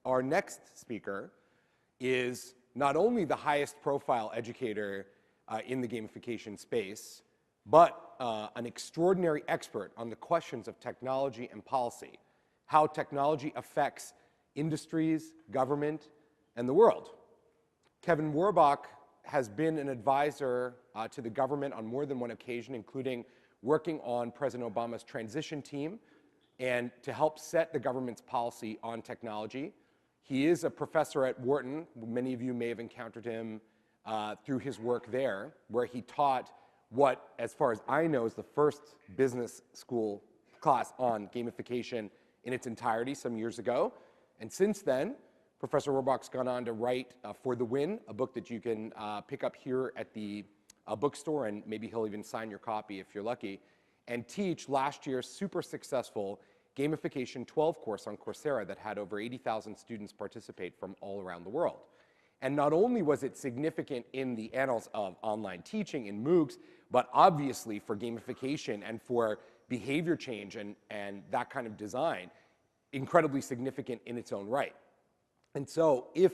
Our next speaker is not only the highest profile educator in the gamification space, but an extraordinary expert on the questions of technology and policy, how technology affects industries, government, and the world. Kevin Werbach has been an advisor to the government on more than one occasion, including working on President Obama's transition team and to help set the government's policy on technology. He is a professor at Wharton. Many of you may have encountered him through his work there, where he taught what, as far as I know, is the first business school class on gamification in its entirety some years ago. And since then, Professor Werbach's gone on to write For the Win, a book that you can pick up here at the bookstore, and maybe he'll even sign your copy if you're lucky, and teach last year's super successful Gamification 12 course on Coursera that had over 80,000 students participate from all around the world. And not only was it significant in the annals of online teaching in MOOCs, but obviously for gamification and for behavior change and that kind of design, incredibly significant in its own right. And so if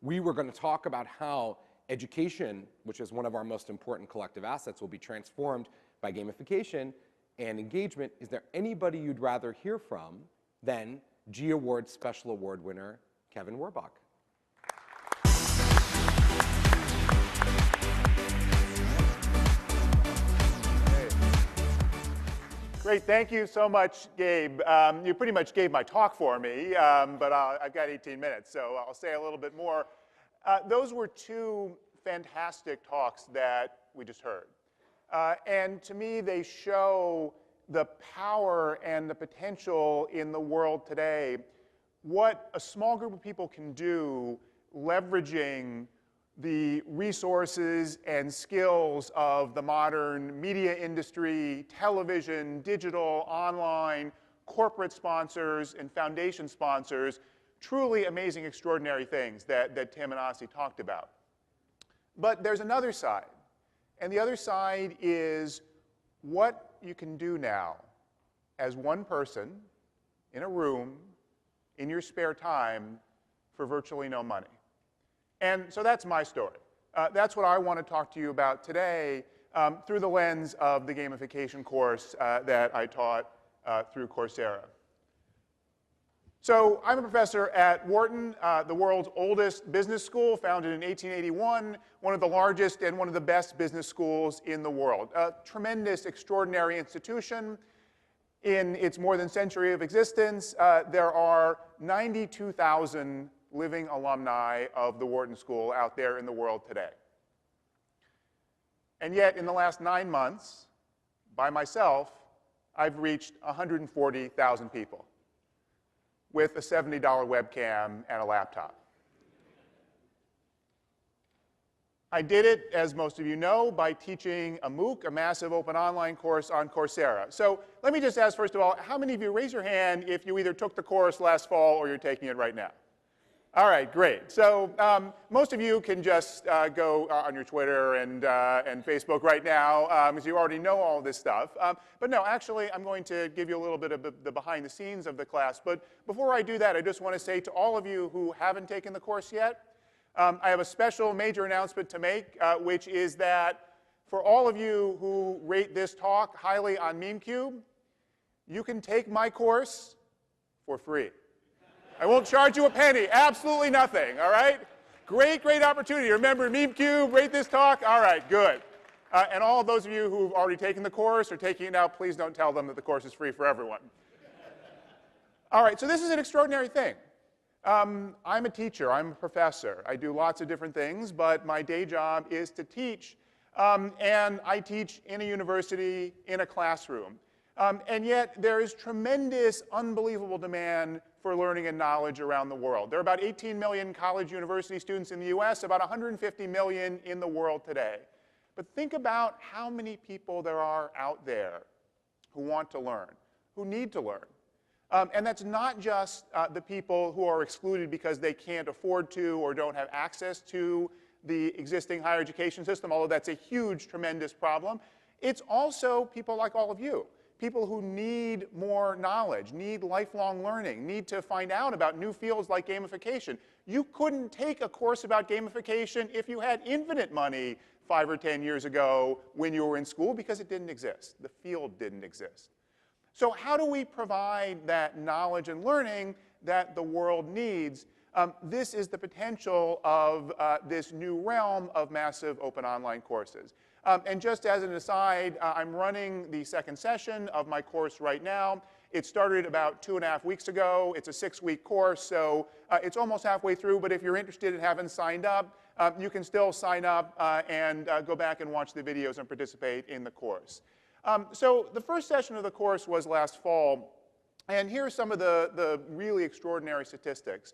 we were going to talk about how education, which is one of our most important collective assets, will be transformed by gamification and engagement, is there anybody you'd rather hear from than G Award Special Award winner Kevin Werbach? Great, thank you so much, Gabe. You pretty much gave my talk for me, but I've got 18 minutes, so I'll say a little bit more. Those were two fantastic talks that we just heard. And to me, they show the power and the potential in the world today, what a small group of people can do leveraging the resources and skills of the modern media industry, television, digital, online, corporate sponsors, and foundation sponsors. Truly amazing, extraordinary things that Tim and Asi talked about. But there's another side. And the other side is what you can do now as one person in a room in your spare time for virtually no money. And so that's my story. That's what I want to talk to you about today through the lens of the gamification course that I taught through Coursera. So I'm a professor at Wharton, the world's oldest business school, founded in 1881, one of the largest and one of the best business schools in the world. A tremendous, extraordinary institution. In its more than century of existence, there are 92,000 living alumni of the Wharton School out there in the world today. And yet, in the last 9 months, by myself, I've reached 140,000 people with a $70 webcam and a laptop. I did it, as most of you know, by teaching a MOOC, a massive open online course on Coursera. So let me just ask, first of all, how many of you, raise your hand if you either took the course last fall or you're taking it right now? All right, great. So most of you can just go on your Twitter and Facebook right now, because you already know all this stuff. But no, actually, I'm going to give you a little bit of the behind the scenes of the class. But before I do that, I just want to say to all of you who haven't taken the course yet, I have a special major announcement to make, which is that for all of you who rate this talk highly on MemeCube, you can take my course for free. I won't charge you a penny, absolutely nothing, all right? Great, great opportunity. Remember MemeCube, rate this talk? All right, good. And all of those of you who've already taken the course or taking it now, please don't tell them that the course is free for everyone. All right, so this is an extraordinary thing. I'm a teacher, I'm a professor. I do lots of different things, but my day job is to teach. And I teach in a university, in a classroom. And yet there is tremendous, unbelievable demand for learning and knowledge around the world. There are about 18 million college university students in the US, about 150 million in the world today. But think about how many people there are out there who want to learn, who need to learn. And that's not just the people who are excluded because they can't afford to or don't have access to the existing higher education system, although that's a huge, tremendous problem. It's also people like all of you. people who need more knowledge, need lifelong learning, need to find out about new fields like gamification. You couldn't take a course about gamification if you had infinite money 5 or 10 years ago when you were in school, because it didn't exist. The field didn't exist. So how do we provide that knowledge and learning that the world needs? This is the potential of this new realm of massive open online courses. And just as an aside, I'm running the second session of my course right now. It started about 2.5 weeks ago. It's a 6-week course, so it's almost halfway through. But if you're interested and haven't signed up, you can still sign up and go back and watch the videos and participate in the course. So the first session of the course was last fall. And here are some of the really extraordinary statistics.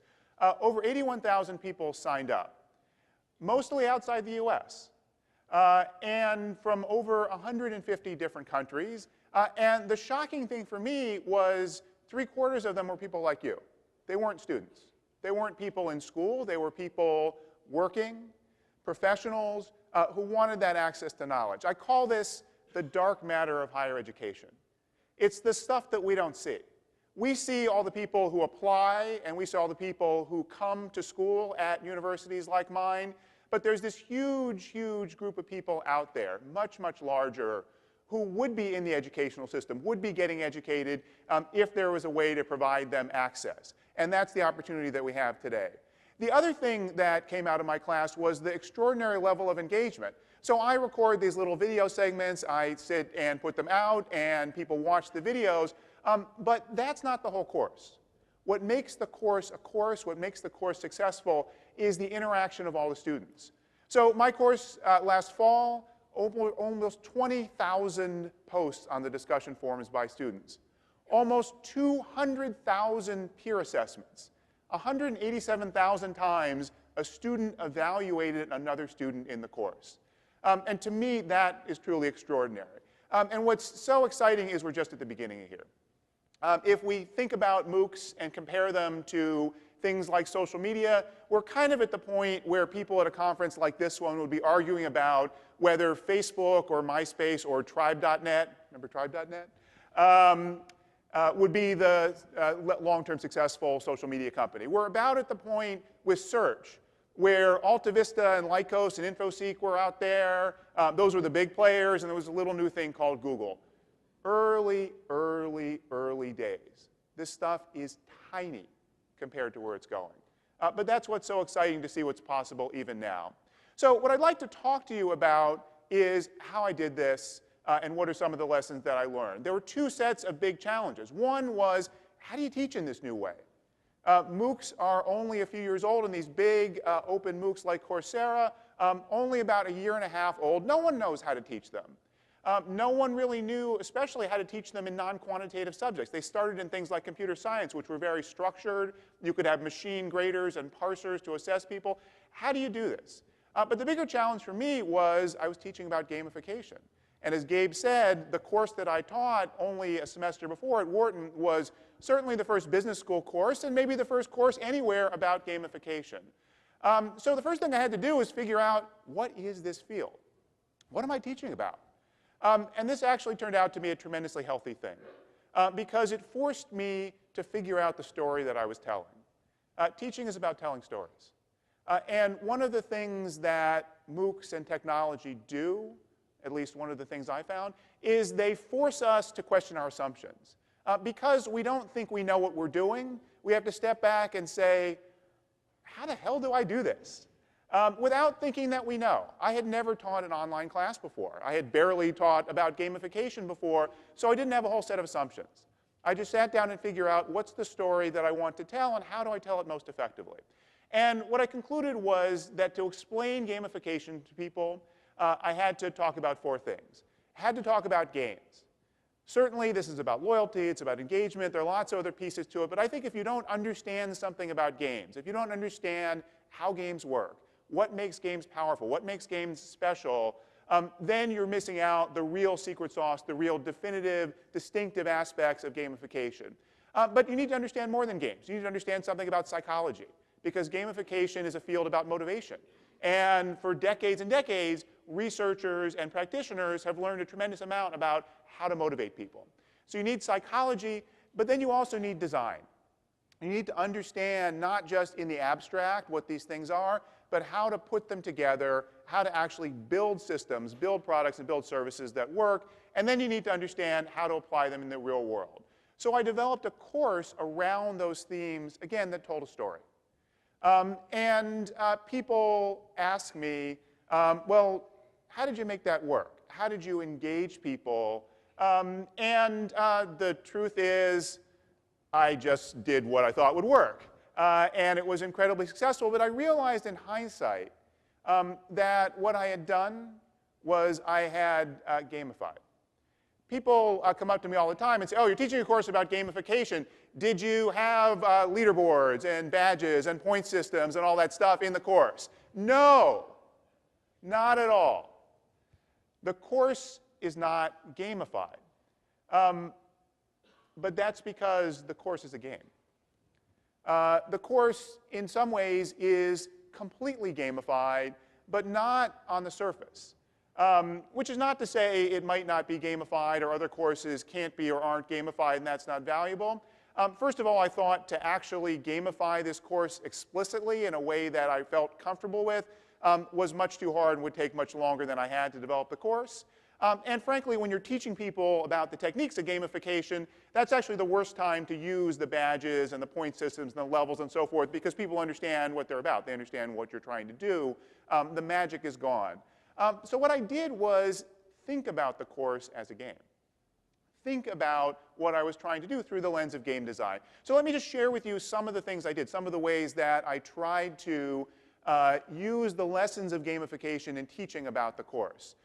Over 81,000 people signed up, mostly outside the US. And from over 150 different countries. And the shocking thing for me was 3/4 of them were people like you. They weren't students. They weren't people in school. They were people working, professionals who wanted that access to knowledge. I call this the dark matter of higher education. It's the stuff that we don't see. We see all the people who apply, and we see all the people who come to school at universities like mine. But there's this huge, huge group of people out there, much, much larger, who would be in the educational system, would be getting educated if there was a way to provide them access. And that's the opportunity that we have today. The other thing that came out of my class was the extraordinary level of engagement. So I record these little video segments, I sit and put them out, and people watch the videos. But that's not the whole course. What makes the course a course, what makes the course successful, is the interaction of all the students. So my course last fall, almost 20,000 posts on the discussion forums by students, almost 200,000 peer assessments, 187,000 times a student evaluated another student in the course. And to me, that is truly extraordinary. And what's so exciting is we're just at the beginning here. If we think about MOOCs and compare them to things like social media, we're kind of at the point where people at a conference like this one would be arguing about whether Facebook or MySpace or Tribe.net, remember Tribe.net, would be the long-term successful social media company. We're about at the point with search, where AltaVista and Lycos and InfoSeek were out there. Those were the big players, and there was a little new thing called Google. Early, early, early days. This stuff is tiny compared to where it's going. But that's what's so exciting to see what's possible even now. So what I'd like to talk to you about is how I did this and what are some of the lessons that I learned. There were 2 sets of big challenges. One was, how do you teach in this new way? MOOCs are only a few years old, and these big open MOOCs like Coursera, only about 1.5 years old. No one knows how to teach them. No one really knew, especially how to teach them in non-quantitative subjects. They started in things like computer science, which were very structured. You could have machine graders and parsers to assess people. How do you do this? But the bigger challenge for me was I was teaching about gamification. And as Gabe said, the course that I taught only a semester before at Wharton was certainly the first business school course, and maybe the first course anywhere about gamification. So the first thing I had to do was figure out, what is this field? What am I teaching about? And this actually turned out to be a tremendously healthy thing, because it forced me to figure out the story that I was telling. Teaching is about telling stories. And one of the things that MOOCs and technology do, at least one of the things I found, is they force us to question our assumptions. Because we don't think we know what we're doing, we have to step back and say, how the hell do I do this? Without thinking that we know. I had never taught an online class before. I had barely taught about gamification before, so I didn't have a whole set of assumptions. I just sat down and figured out, what's the story that I want to tell, and how do I tell it most effectively? And what I concluded was that to explain gamification to people, I had to talk about 4 things. I had to talk about games. Certainly, this is about loyalty, it's about engagement, there are lots of other pieces to it, but I think if you don't understand something about games, if you don't understand how games work, what makes games powerful, what makes games special, then you're missing out the real secret sauce, the real definitive, distinctive aspects of gamification. But you need to understand more than games. You need to understand something about psychology, because gamification is a field about motivation. And for decades and decades, researchers and practitioners have learned a tremendous amount about how to motivate people. So you need psychology, but then you also need design. You need to understand not just in the abstract what these things are, but how to put them together, how to actually build systems, build products, and build services that work. And then you need to understand how to apply them in the real world. So I developed a course around those themes, again, that told a story. People ask me, well, how did you make that work? How did you engage people? The truth is, I just did what I thought would work. And it was incredibly successful, but I realized in hindsight that what I had done was I had gamified. People come up to me all the time and say, oh, you're teaching a course about gamification. Did you have leaderboards and badges and point systems and all that stuff in the course? No, not at all. The course is not gamified. But that's because the course is a game. The course, in some ways, is completely gamified, but not on the surface. Which is not to say it might not be gamified or other courses can't be or aren't gamified and that's not valuable. First of all, I thought to actually gamify this course explicitly in a way that I felt comfortable with was much too hard and would take much longer than I had to develop the course. And frankly, when you're teaching people about the techniques of gamification, that's actually the worst time to use the badges and the point systems and the levels and so forth, because people understand what they're about. They understand what you're trying to do. The magic is gone. So what I did was think about the course as a game. Think about what I was trying to do through the lens of game design. So let me just share with you some of the things I did, some of the ways that I tried to use the lessons of gamification in teaching about the course.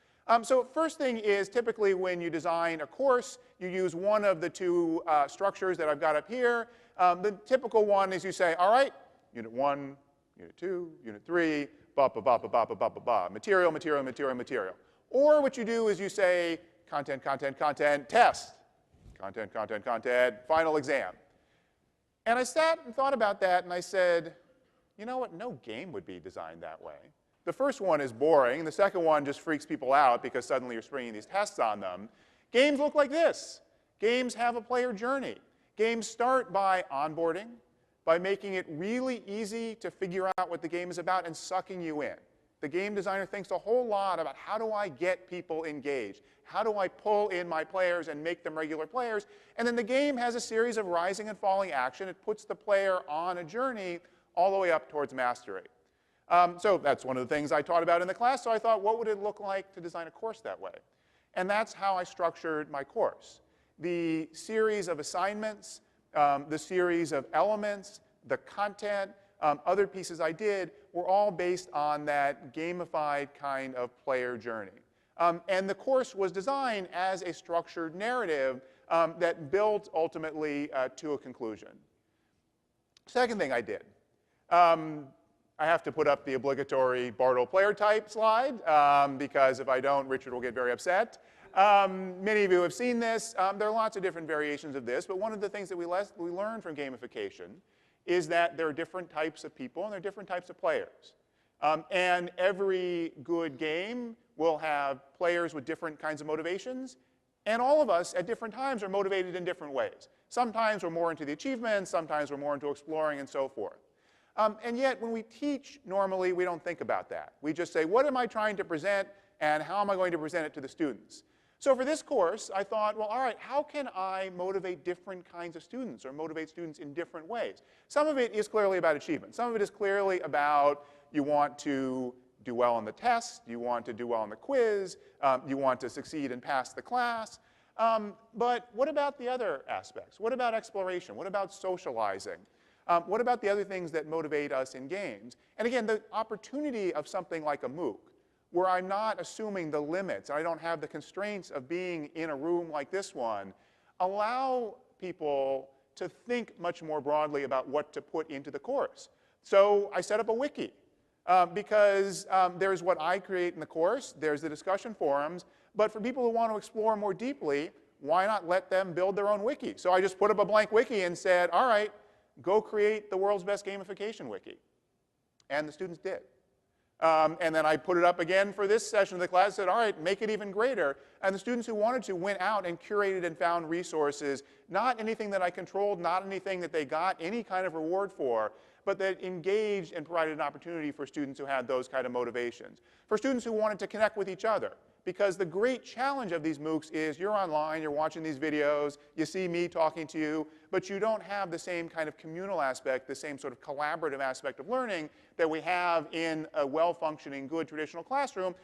So first thing is, typically when you design a course, you use one of the two structures that I've got up here. The typical one is you say, all right, Unit 1, Unit 2, Unit 3, material, material, material, material. Or what you do is you say, content, content, content, test. Content, content, content, final exam. And I sat and thought about that, and I said, you know what, no game would be designed that way. The first one is boring. The second one just freaks people out because suddenly you're springing these tests on them. Games look like this. Games have a player journey. Games start by onboarding, by making it really easy to figure out what the game is about and sucking you in. The game designer thinks a whole lot about how do I get people engaged? How do I pull in my players and make them regular players? And then the game has a series of rising and falling action. It puts the player on a journey all the way up towards mastery. So that's one of the things I taught about in the class. So I thought, what would it look like to design a course that way? And that's how I structured my course. The series of assignments, the series of elements, the content, other pieces I did were all based on that gamified kind of player journey. And the course was designed as a structured narrative that built ultimately to a conclusion. Second thing I did. I have to put up the obligatory Bartle player type slide, because if I don't, Richard will get very upset. Many of you have seen this. There are lots of different variations of this, but one of the things that we learn from gamification is that there are different types of people and there are different types of players. And every good game will have players with different kinds of motivations, and all of us at different times are motivated in different ways. Sometimes we're more into the achievements, sometimes we're more into exploring and so forth. And yet, when we teach, normally, we don't think about that. We just say, what am I trying to present, and how am I going to present it to the students? So for this course, I thought, well, all right, how can I motivate different kinds of students or motivate students in different ways? Some of it is clearly about achievement. Some of it is clearly about you want to do well on the test, you want to do well on the quiz, you want to succeed and pass the class. But what about the other aspects? What about exploration? What about socializing? What about the other things that motivate us in games? And again, the opportunity of something like a MOOC, where I'm not assuming the limits, I don't have the constraints of being in a room like this one, allow people to think much more broadly about what to put into the course. So I set up a wiki, because there's what I create in the course, there's the discussion forums, but for people who want to explore more deeply, why not let them build their own wiki? So I just put up a blank wiki and said, all right, go create the world's best gamification wiki. And the students did. And then I put it up again for this session of the class, said, all right, make it even greater. And the students who wanted to went out and curated and found resources, not anything that I controlled, not anything that they got any kind of reward for, but that engaged and provided an opportunity for students who had those kind of motivations. For students who wanted to connect with each other. Because the great challenge of these MOOCs is you're online, you're watching these videos, you see me talking to you, but you don't have the same kind of communal aspect, the same sort of collaborative aspect of learning that we have in a well-functioning, good traditional classroom.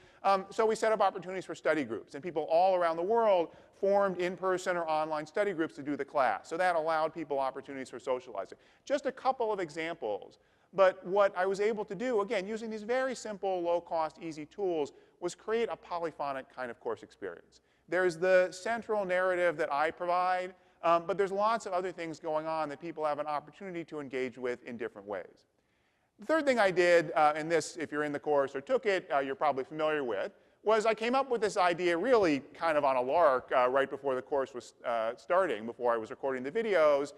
So we set up opportunities for study groups, and people all around the world formed in-person or online study groups to do the class. So that allowed people opportunities for socializing. Just a couple of examples. But what I was able to do, again, using these very simple, low-cost, easy tools, was create a polyphonic kind of course experience. There's the central narrative that I provide, but there's lots of other things going on that people have an opportunity to engage with in different ways. The third thing I did, and this, if you're in the course or took it, you're probably familiar with, was I came up with this idea really kind of on a lark right before the course was starting, before I was recording the videos,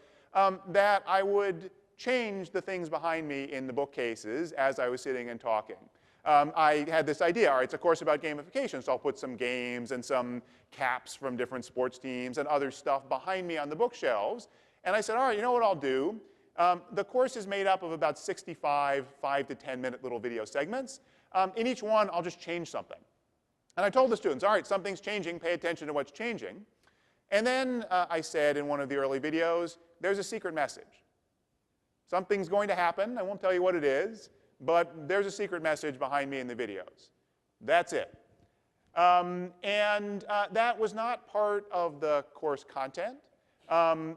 that I would change the things behind me in the bookcases as I was sitting and talking. I had this idea, all right, it's a course about gamification, so I'll put some games and some caps from different sports teams and other stuff behind me on the bookshelves. And I said, all right, you know what I'll do? The course is made up of about 65 5 to 10 minute little video segments. In each one, I'll just change something. And I told the students, all right, something's changing, pay attention to what's changing. And then I said in one of the early videos, there's a secret message. Something's going to happen, I won't tell you what it is, but there's a secret message behind me in the videos. That's it. That was not part of the course content.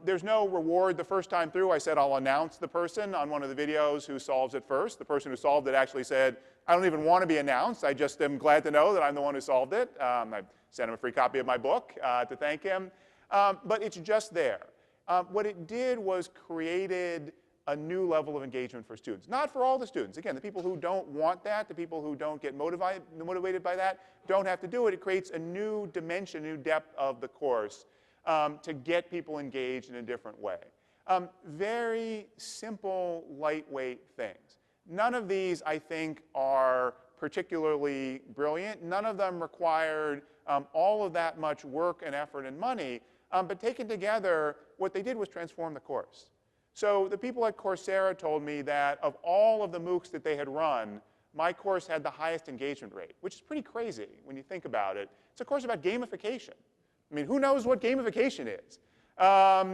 There's no reward the first time through. I said I'll announce the person on one of the videos who solves it first. The person who solved it actually said, I don't even want to be announced. I just am glad to know that I'm the one who solved it. I sent him a free copy of my book to thank him. But it's just there. What it did was created a new level of engagement for students. Not for all the students. Again, the people who don't want that, the people who don't get motivated by that, don't have to do it. It creates a new dimension, new depth of the course to get people engaged in a different way. Very simple, lightweight things. None of these, I think, are particularly brilliant. None of them required all of that much work and effort and money. But taken together, what they did was transform the course. So the people at Coursera told me that of all of the MOOCs that they had run, my course had the highest engagement rate, which is pretty crazy when you think about it. It's a course about gamification. I mean, who knows what gamification is?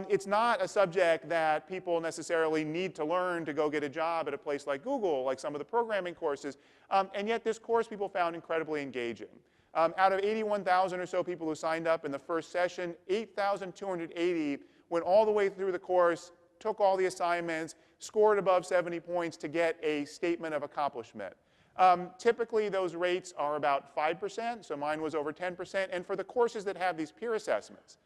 It's not a subject that people necessarily need to learn to go get a job at a place like Google, like some of the programming courses. And yet this course people found incredibly engaging. Out of 81,000 or so people who signed up in the first session, 8,280 went all the way through the course, took all the assignments, scored above 70 points to get a statement of accomplishment. Typically, those rates are about 5%, so mine was over 10%. And for the courses that have these peer assessments,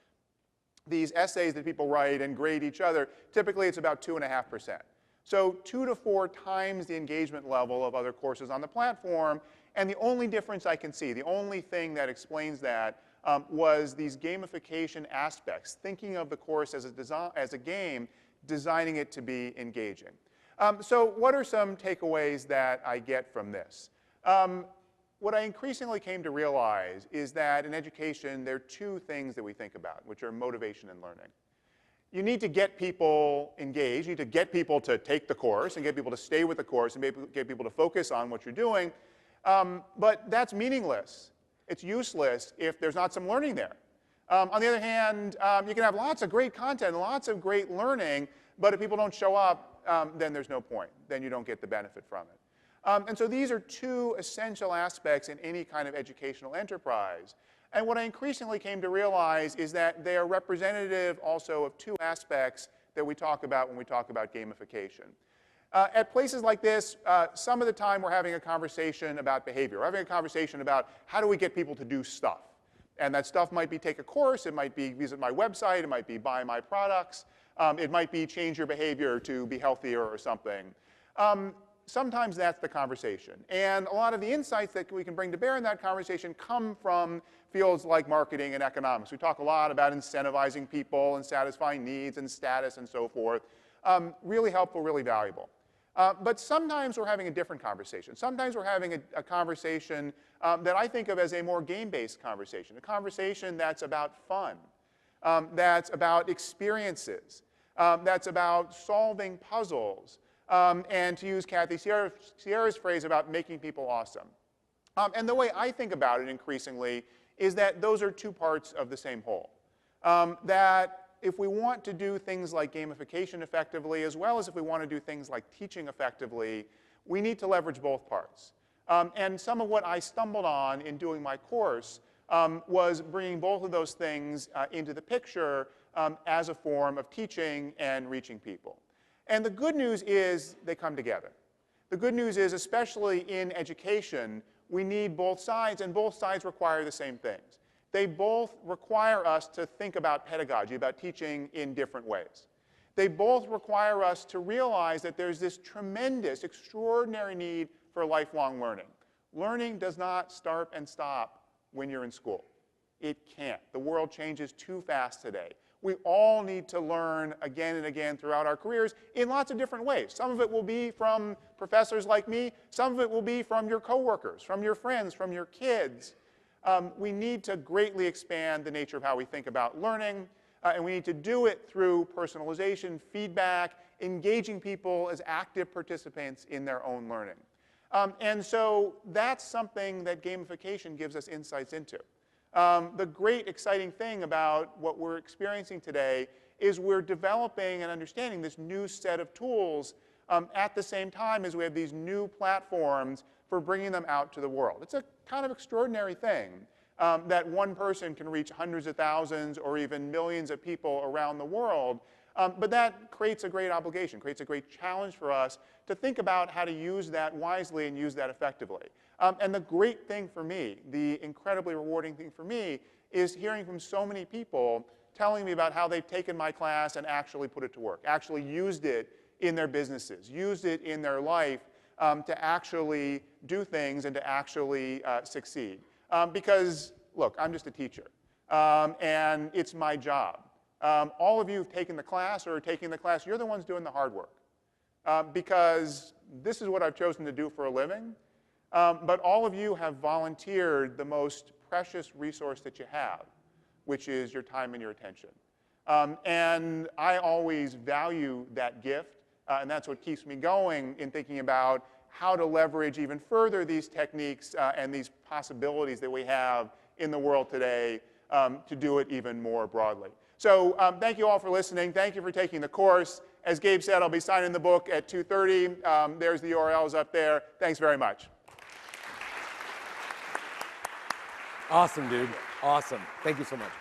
these essays that people write and grade each other, typically it's about 2.5%. So 2 to 4 times the engagement level of other courses on the platform. And the only difference I can see, the only thing that explains that, was these gamification aspects, thinking of the course as a game, designing it to be engaging. So what are some takeaways that I get from this? What I increasingly came to realize is that in education, there are 2 things that we think about, which are motivation and learning. You need to get people engaged. You need to get people to take the course and get people to stay with the course and get people to focus on what you're doing. But that's meaningless. It's useless if there's not some learning there. On the other hand, you can have lots of great content, lots of great learning, but if people don't show up, then there's no point. Then you don't get the benefit from it. And so these are 2 essential aspects in any kind of educational enterprise. And what I increasingly came to realize is that they are representative also of 2 aspects that we talk about when we talk about gamification. At places like this, some of the time we're having a conversation about behavior. We're having a conversation about how do we get people to do stuff. And that stuff might be take a course, it might be visit my website, it might be buy my products, it might be change your behavior to be healthier or something. Sometimes that's the conversation. And a lot of the insights that we can bring to bear in that conversation come from fields like marketing and economics. We talk a lot about incentivizing people and satisfying needs and status and so forth. Really helpful, really valuable. But sometimes we're having a different conversation. Sometimes we're having a conversation that I think of as a more game-based conversation, a conversation that's about fun, that's about experiences, that's about solving puzzles, and to use Kathy Sierra's phrase, about making people awesome. And the way I think about it increasingly is that those are two parts of the same whole. That if we want to do things like gamification effectively, as well as if we want to do things like teaching effectively, we need to leverage both parts. And some of what I stumbled on in doing my course was bringing both of those things into the picture as a form of teaching and reaching people. And the good news is they come together. The good news is, especially in education, we need both sides, and both sides require the same things. They both require us to think about pedagogy, about teaching in different ways. They both require us to realize that there's this tremendous, extraordinary need for lifelong learning. Learning does not start and stop when you're in school. It can't. The world changes too fast today. We all need to learn again and again throughout our careers in lots of different ways. Some of it will be from professors like me. Some of it will be from your coworkers, from your friends, from your kids. We need to greatly expand the nature of how we think about learning, and we need to do it through personalization, feedback, engaging people as active participants in their own learning. And so that's something that gamification gives us insights into. The great exciting thing about what we're experiencing today is we're developing and understanding this new set of tools at the same time as we have these new platforms for bringing them out to the world. It's a kind of extraordinary thing that one person can reach hundreds of thousands or even millions of people around the world. But that creates a great obligation, creates a great challenge for us to think about how to use that wisely and use that effectively. And the great thing for me, the incredibly rewarding thing for me, is hearing from so many people telling me about how they've taken my class and actually put it to work, actually used it in their businesses, used it in their life to actually do things and to actually succeed. Because, look, I'm just a teacher, and it's my job. All of you who've taken the class or are taking the class, you're the ones doing the hard work. Because this is what I've chosen to do for a living. But all of you have volunteered the most precious resource that you have, which is your time and your attention. And I always value that gift, and that's what keeps me going in thinking about how to leverage even further these techniques and these possibilities that we have in the world today to do it even more broadly. So thank you all for listening. Thank you for taking the course. As Gabe said, I'll be signing the book at 2:30. There's the URLs up there. Thanks very much. Awesome, dude. Awesome. Thank you so much.